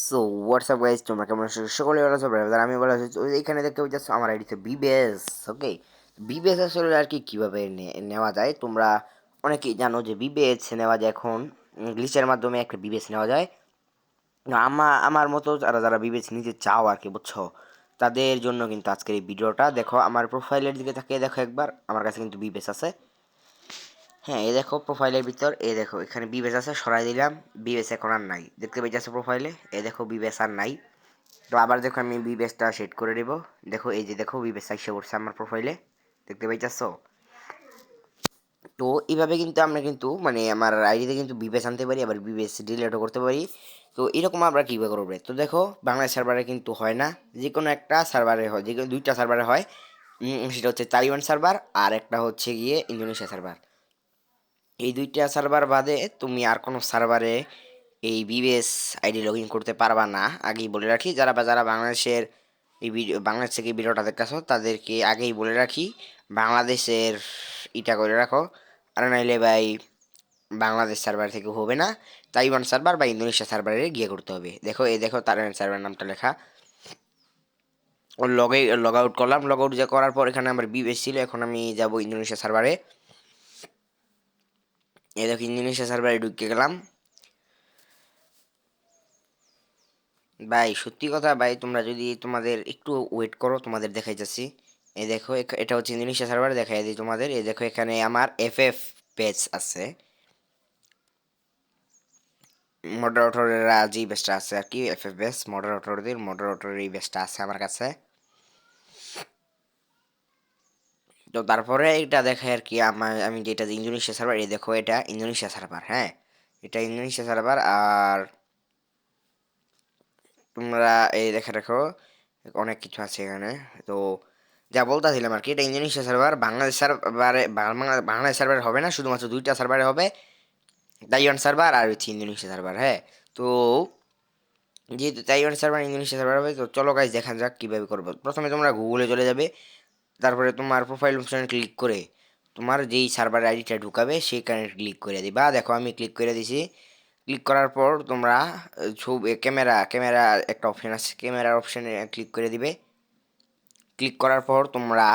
So WhatsApp guys, তোমরা কেমন আছো? সকলে ভালো আছো? ব্রাদার আমি ভালো আছি। তো এইখানে দেখতে পাচ্ছ আমার আইডিতে বিবেস। ওকে, বিবেস আসলে আর কি কীভাবে নেওয়া যায়, তোমরা অনেকেই জানো যে বিবেস নেওয়া যায় এখন গ্লিচের মাধ্যমে একটা বিবেস নেওয়া যায়। আমার মতো যারা যারা বিবেস নিতে চাও আর কি, বুঝছো, তাদের জন্য কিন্তু আজকের এই ভিডিওটা। দেখো আমার প্রোফাইলের দিকে তাকিয়ে দেখো একবার, আমার কাছে কিন্তু বিবেস আছে। হ্যাঁ, এই দেখো প্রোফাইলের ভিতর, এই দেখো এখানে বিবেস আছে, সরাই দিলাম। বিবেস এখন আর নাই, দেখতে পেয়েছে প্রোফাইলে, এই দেখো বিবেস আর নাই। তো আবার দেখো আমি বিবেসটা সেট করে দেব। দেখো এই যে দেখো বিবেস আইসা পড়ছে আমার প্রোফাইলে, দেখতে পাইতেছ। তো এইভাবে কিন্তু আমরা কিন্তু মানে আমার আইডিতে কিন্তু বিবেস আনতে পারি, আবার বিবেস ডিলিটও করতে পারি। তো এরকম আমরা কীভাবে করবো? তো দেখো বাংলা সার্ভারে কিন্তু হয় না, যে কোনো একটা সার্ভারে হয়, যে কোনো দুইটা সার্ভারে হয়। সেটা হচ্ছে তাইওয়ান সার্ভার আর একটা হচ্ছে গিয়ে ইন্দোনেশিয়া সার্ভার। এই দুইটা সার্ভার বাদে তুমি আর কোনো সার্ভারে এই বিবিএস আইডি লগ ইন করতে পারবা না। আগেই বলে রাখি, যারা যারা বাংলাদেশের এই ভিডিও বাংলাদেশ থেকে ভিডিওটা দেখতেছো তাদেরকে আগেই বলে রাখি, বাংলাদেশের ইটা করে রাখো। আর নাইলে ভাই বাংলাদেশ সার্ভার থেকে হবে না, তাইওয়ান সার্ভার বা ইন্দোনেশিয়া সার্ভারে গিয়ে করতে হবে। দেখো এই দেখো তাইওয়ান সার্ভার নামটা লেখা। লগ আউট করলাম, লগ আউট যে করার পর এখানে আমার বিবিএস ছিল, এখন আমি যাব ইন্দোনেশিয়া সার্ভারে। এই দেখো ইন্দোনেশিয়া সার্ভারে ঢুকে গেলাম। ভাই সত্যি কথা ভাই, তোমরা যদি তোমাদের একটু ওয়েট করো, তোমাদের দেখাই যাচ্ছি। এই দেখো এটা হচ্ছে ইন্দোনেশিয়া সার্ভার, দেখাই দিই তোমাদের। এই দেখো এখানে আমার এফএফ পেজ আছে, মডারেটরেরা যে বেসটা আছে আর কি, এফএফ বেস মডারেটরের এই বেসটা আছে আমার কাছে। তো তারপরে এটা দেখাই আর কি, আমি যেটা ইন্দোনেশিয়া সার্ভার, এই দেখো এটা ইন্দোনেশিয়া সার্ভার। হ্যাঁ, এটা ইন্দোনেশিয়া সার্ভার। আর তোমরা এই দেখে রাখো অনেক কিছু আছে এখানে। তো যা বলতেছিলাম আর কি, এটা ইন্দোনেশিয়া সার্ভার। বাংলাদেশ সার্ভারে বাংলাদেশ সার্ভার হবে না, শুধুমাত্র দুইটা সার্ভারে হবে, তাইওয়ান সার্ভার আর হচ্ছে ইন্দোনেশিয়া সার্ভার। হ্যাঁ, তো যেহেতু তাইওয়ান সার্ভার ইন্দোনেশিয়া সার্ভার হবে, তো চলো গাইজ দেখা যাক কীভাবে করবো। প্রথমে তোমরা গুগলে চলে যাবে, তারপরে তোমার প্রোফাইল অপশনে ক্লিক করে তোমার যেই সার্ভার আইডিটা ঢুকাবে সেখানে ক্লিক করে দিবা। দেখো আমি ক্লিক করে দিছি। ক্লিক করার পর তোমরা ছবি ক্যামেরা একটা অপশন আছে, ক্যামেরার অপশনে ক্লিক করে দিবে। ক্লিক করার পর তোমরা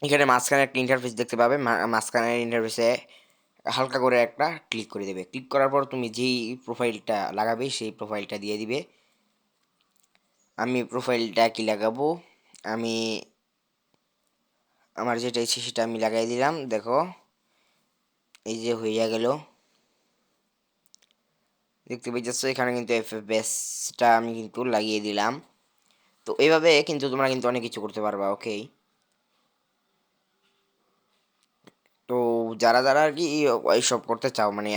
এখানে মাঝখানে একটা ইন্টারফেস দেখতে পাবে, মাঝখানের ইন্টারফেসে হালকা করে একটা ক্লিক করে দেবে। ক্লিক করার পর তুমি যেই প্রোফাইলটা লাগাবে সেই প্রোফাইলটা দিয়ে দিবে। আমি প্রোফাইলটা কি লাগাবো, আমি আমার যেটা ইচ্ছে সেটা আমি লাগাই দিলাম। দেখো এই যে হইয়া গেল, দেখতে পাচ্ছ এখানে কিন্তু এফএফএসটা আমি কিন্তু লাগিয়ে দিলাম। তো এইভাবে কিন্তু তোমরা কিন্তু অনেক কিছু করতে পারবা। ওকে, তো যারা যারা আর কি এইসব করতে চাও, মানে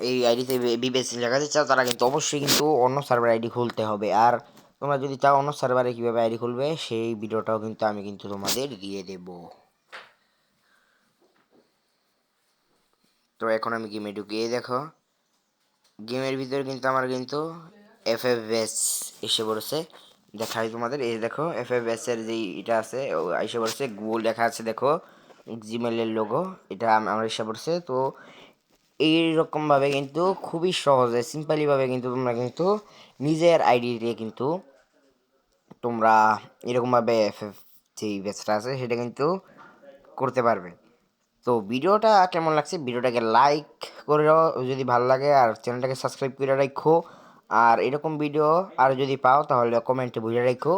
এই আইডিতে বিবেসি লাগাতে চাও, তারা কিন্তু অবশ্যই কিন্তু অন্য সার্ভার আইডি খুলতে হবে। আর তোমরা যদি চাও অন্য সার্ভারে কীভাবে আইডি খুলবে সেই ভিডিওটাও কিন্তু আমি কিন্তু তোমাদের দিয়ে দেব। তো এখন আমি গেমে ঢুকিয়ে দেখো, গেমের ভিতরে কিন্তু আমার কিন্তু এফএফএস এসে পড়েছে। দেখাই তোমাদের, এই দেখো এফএফএস এর যে এটা আছে এসে পড়ছে, গুগল লেখা আছে দেখো, জিমেলের লোগো, এটা আমার এসে পড়ছে। তো এইরকম ভাবে কিন্তু খুবই সহজে সিম্পলি ভাবে কিন্তু তোমরা কিন্তু নিজের আইডি দিয়ে কিন্তু তোমরা এরকম ভাবে এফএফ যে বেসটা আছে সেটা কিন্তু করতে পারবে। তো ভিডিওটা কেমন লাগছে, ভিডিওটাকে লাইক করে দাও যদি ভালো লাগে, আর চ্যানেলটাকে সাবস্ক্রাইব করে রাখো। আর এরকম ভিডিও আর যদি পাও তাহলে কমেন্টে বুঝে রাখো।